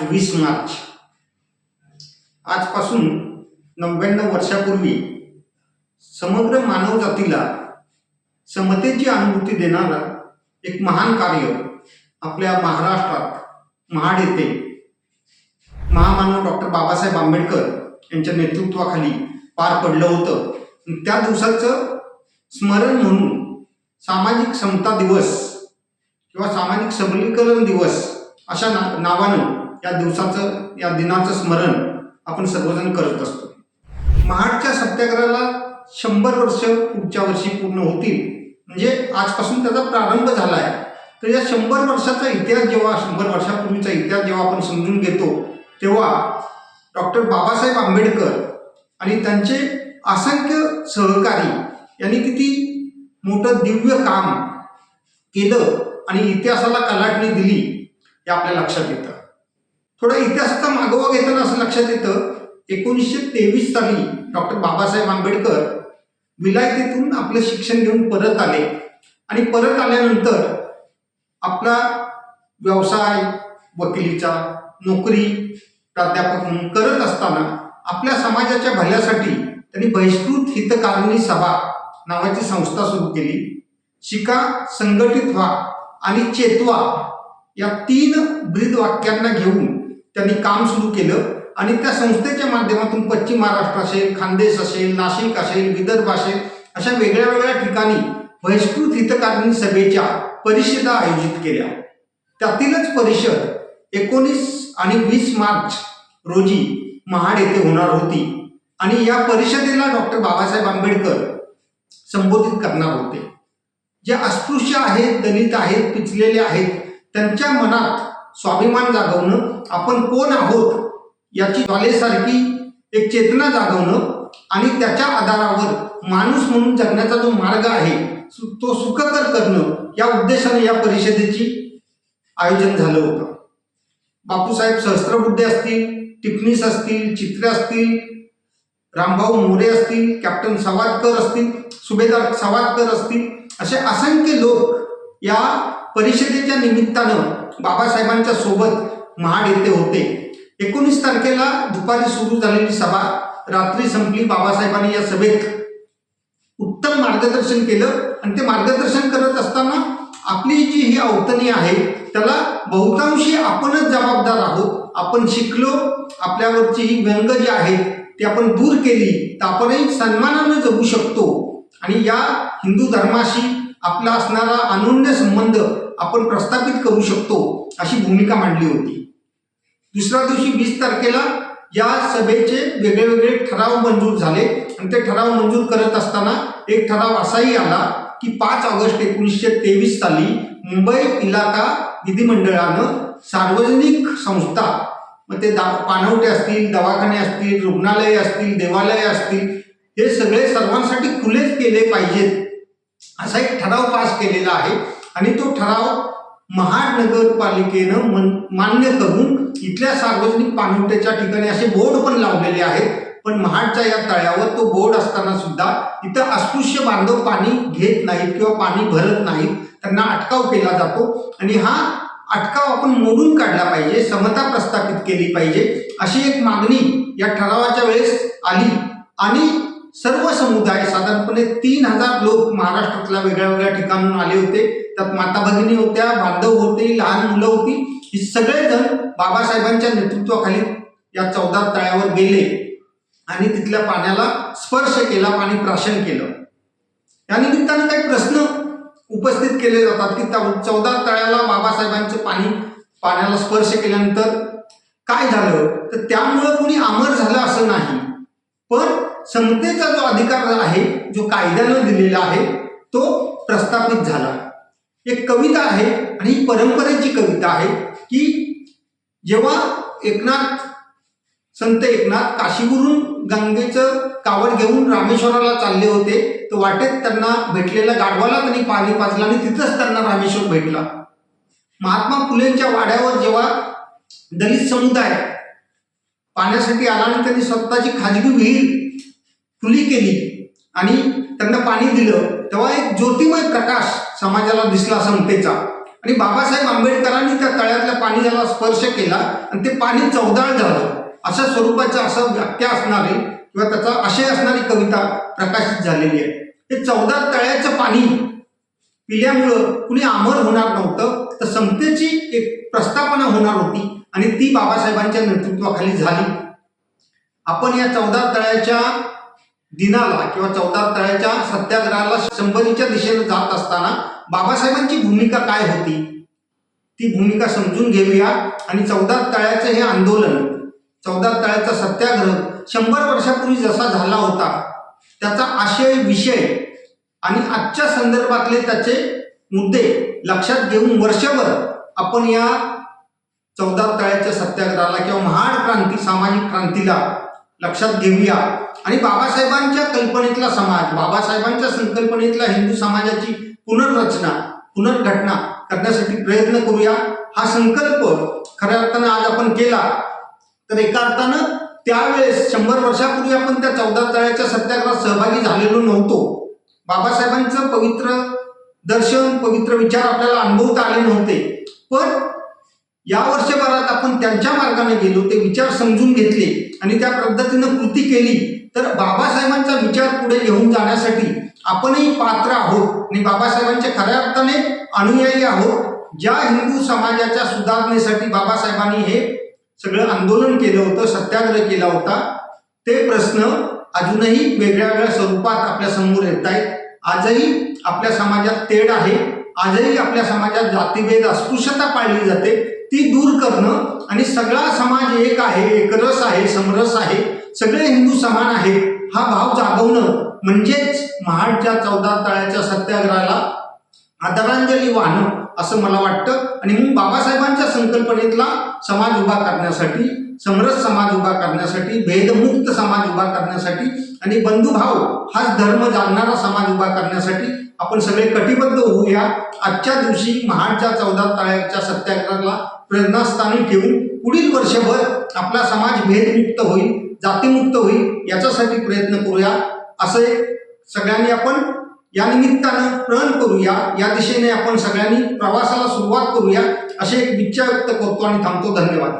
आज 20 मार्च. आजपासून 99 वर्षापूर्वी समग्र मानव जातीला समतेची अनुभूती देणारा एक महान कार्य आपल्या महाराष्ट्रात महाड येथे महामानव डॉक्टर बाबासाहेब आंबेडकर यांच्या नेतृत्वाखाली पार पडलं होतं. त्या दिवसाचं स्मरण म्हणून सामाजिक समता दिवस किंवा सामाजिक सबलीकरण दिवस अशा नावानं या दिनाचं स्मरण आपण सर्वजण करत असतो. महाडच्या सत्याग्रहाला 100 वर्ष पुढच्या वर्षी पूर्ण होतील, म्हणजे आजपासून त्याचा प्रारंभ झाला आहे. तर या 100 वर्षाचा इतिहास जेव्हा 100 वर्षापूर्वीचा इतिहास जेव्हा आपण समजून घेतो तेव्हा डॉक्टर बाबासाहेब आंबेडकर आणि त्यांचे असंख्य सहकारी यांनी किती मोठं दिव्य काम केलं आणि इतिहासाला कलाटणी दिली हे आपल्या लक्षात येतं. थोडा इतिहासाचा मागोवा घेताना असं लक्षात येतं 1923 साली डॉक्टर बाबासाहेब आंबेडकर विलायतेतून आपलं शिक्षण घेऊन परत आले आणि परत आल्यानंतर आपला व्यवसाय वकिलीचा नोकरी प्राध्यापक म्हणून करत असताना आपल्या समाजाच्या भल्यासाठी त्यांनी बहिष्कृत हितकारिणी सभा नावाची संस्था सुरू केली. शिका, संघटित व्हा आणि चेतवा या 3 ब्रीद वाक्यांना घेऊन त्यांनी काम सुरू केलं आणि त्या संस्थेच्या माध्यमातून पश्चिम महाराष्ट्र असेल, खानदेश असेल, नाशिक असेल, विदर्भ असेल अशा वेगळ्या वेगळ्या ठिकाणी बहिष्कृत हितकारिणी सभेच्या परिषदा आयोजित केल्या. त्यातीलच परिषद 19 आणि 20 मार्च रोजी महाड येथे होणार होती आणि या परिषदेला डॉक्टर बाबासाहेब आंबेडकर संबोधित करणार होते. जे अस्पृश्य आहेत, दलित आहेत, पिचलेले आहेत त्यांच्या मनात स्वाभिमान जागवणं, आपण कोण आहोत याची ज्वालेसारखी एक चेतना जागवणं आणि त्याच्या आधारावर माणूस म्हणून जगण्याचा जो मार्ग आहे तो सुखकर करणं या उद्देशाने या परिषदेची आयोजन झालं होतं. बापूसाहेब सहस्त्रबुद्धे असतील, टिपणीस असतील, चित्रे असतील, रामभाऊ मोरे असतील, कॅप्टन सवादकर असतील, सुभेदार सवादकर असतील असे असंख्य लोक या परिषदेच्या निमित्तानं बाबासाहेबांच्या सोबत महाड येथे होते. 19 तारखेला दुपारी सुरू झालेली सभा रात्री संपली. बाबासाहेबांनी या सभेत उत्तम मार्गदर्शन केलं आणि ते मार्गदर्शन करत असताना आपली जी ही अवतनी आहे त्याला बहुतांशी आपणच जबाबदार आहोत. आपण शिकलो, आपल्यावरची ही व्यंग जी आहेत ती आपण दूर केली तर आपणही सन्मानाने जगू शकतो आणि या हिंदू धर्माशी आपला असणारा अनन्य संबंध आपण प्रस्थापित करू शकतो अशी भूमिका मांडली होती. दुसऱ्या दिवशी 20 तारखेला या सभेचे वेगळे वेगळे ठराव मंजूर झाले आणि ते ठराव मंजूर करत असताना एक ठराव असाही आला की 5 ऑगस्ट 1923 साली मुंबई इलाका विधिमंडळानं सार्वजनिक संस्था, मग ते पाणवठे असतील, दवाखाने असतील, रुग्णालये असतील, देवालये असतील, हे सगळे सर्वांसाठी खुलेच केले पाहिजेत असा एक ठराव पास केलेला आहे आणि तो ठराव महाड नगरपालिकेनं मान्य करून इथल्या सार्वजनिक पाणवठ्याच्या ठिकाणी असे बोर्ड पण लावलेले आहेत. पण महाडच्या या तळ्यावर तो बोर्ड असताना सुद्धा इथं अस्पृश्य बांधव पाणी घेत नाहीत किंवा पाणी भरत नाहीत, त्यांना अटकाव केला जातो आणि हा अटकाव आपण मोडून काढला पाहिजे, समता प्रस्थापित केली पाहिजे अशी एक मागणी या ठरावाच्या वेळेस आली आणि सर्व समुदाय साधारणपणे 3000 लोक महाराष्ट्रातल्या वेगळ्या वेगळ्या ठिकाणून आले होते. त्यात माता भगिनी होत्या, बांधव होते, लहान मुलं होती. ही सगळेजण बाबासाहेबांच्या नेतृत्वाखाली या 14 तळ्यावर गेले आणि तिथल्या पाण्याला स्पर्श केला, पाणी प्राशन केलं. या निमित्तानं काही प्रश्न उपस्थित केले जातात की 14 तळ्याला बाबासाहेबांचं पाण्याला स्पर्श केल्यानंतर काय झालं, तर त्यामुळं कोणी अमर झालं असं नाही, पण समतेचा जो अधिकार आहे जो कायद्यानं दिलेला आहे तो प्रस्थापित झाला. एक कविता आहे आणि ही परंपरेची कविता आहे की जेव्हा संत एकनाथ काशीवरून गंगेचं कावड घेऊन रामेश्वराला चालले होते तर वाटेत त्यांना भेटलेल्या गाढवाला त्यांनी पाणी पाजलं आणि तिथंच त्यांना रामेश्वर भेटला. महात्मा फुलेंच्या वाड्यावर जेव्हा दलित समुदाय पाण्यासाठी आला आणि त्यांनी स्वतःची खाजगी विहीर खुली केली आणि त्यांना पाणी दिलं तेव्हा एक ज्योतिमय प्रकाश समाजाला दिसला समतेचा आणि बाबासाहेब आंबेडकरांनी त्या तळ्यातल्या पाण्याला स्पर्श केला आणि ते पाणी चवदाळ झालं, अशा स्वरूपाचं असं व्याख्या असणारी किंवा त्याचा आशय असणारी कविता प्रकाशित झालेली आहे. हे चवदार तळ्याचं पाणी पिल्यामुळं कुणी आमर होणार नव्हतं, तर समतेची एक प्रस्थापना होणार होती आणि ती बाबासाहेबांच्या नेतृत्वाखाली झाली. आपण या चवदार तळ्याच्या दिनाला किंवा चवदार तळ्याच्या सत्याग्रहाला 100च्या दिशेने जात असताना बाबासाहेबांची भूमिका काय होती ती भूमिका समजून घेऊया. आणि चवदार तळ्याचं हे आंदोलन, चवदार तळ्याचा सत्याग्रह 100 वर्षापूर्वी जसा झाला होता त्याचा आशय, विषय आणि आजच्या संदर्भातले त्याचे मुद्दे लक्षात घेऊन वर्षभर आपण या चवदार तळ्याच्या सत्याग्रहाला किंवा महाड क्रांती, सामाजिक क्रांतीला लक्षात घेऊया आणि बाबासाहेबांच्या कल्पनेतला समाज, बाबासाहेबांच्या संकल्पनेतला हिंदू समाजाची पुनर्रचना, पुनर्घटना करण्यासाठी प्रयत्न करूया. हा संकल्प खऱ्या अर्थानं आज आपण केला तर एका अर्थानं त्यावेळेस 100 वर्षापूर्वी आपण त्या चवदार तळ्याच्या सत्याग्रहात सहभागी झालेलो नव्हतो. बाबासाहेबांचं पवित्र दर्शन, पवित्र विचार आपल्याला अनुभवता आले नव्हते, पण या वर्षभरात आपण त्यांच्या मार्गाने गेलो, ते विचार समजून घेतले आणि त्या पद्धतीनं कृती केली तर बाबासाहेबांचा विचार पुढे घेऊन जाण्यासाठी आपणही पात्र आहोत आणि बाबासाहेबांच्या खऱ्या अर्थाने अनुयायी आहोत. ज्या हिंदू समाजाच्या सुधारणेसाठी बाबासाहेबांनी हे सगळं आंदोलन केलं होतं, सत्याग्रह केला होता, ते प्रश्न अजूनही वेगळ्या वेगळ्या स्वरूपात आपल्या समोर येत आहेत. आजही आपल्या समाजात तेढ आहे, आजही आपल्या समाजात जातीभेद, अस्पृश्यता पाळली जाते, ती दूर करणं आणि सगळा समाज एक आहे, एकरस आहे, समरस आहे, सगळे हिंदू समान आहेत हा भाव जागवणं म्हणजेच महाडच्या चवदार तळ्याच्या सत्याग्रहाला आदरांजली वाहणं असं मला वाटतं. आणि मग बाबासाहेबांच्या संकल्पनेतला समाज उभा करण्यासाठी, समरस समाज उभा करण्यासाठी, भेदमुक्त समाज उभा करण्यासाठी आणि बंधुभाव हाच धर्म जाणणारा समाज उभा करण्यासाठी आपण सगळे कटिबद्ध होऊया. आजच्या दिवशी महाडच्या चवदार तळ्याच्या सत्याग्रहाला प्रेरणास्थानी ठेवून पुढील वर्षभर आपला समाज भेदमुक्त होईल, जातीमुक्त होईल याच्यासाठी प्रयत्न करूया. असे सगळ्यांनी आपण या निमित्तानं प्रण करूया, या दिशेने आपण सगळ्यांनी प्रवासाला सुरुवात करूया असे एक इच्छा व्यक्त करतो आणि थांबतो. धन्यवाद.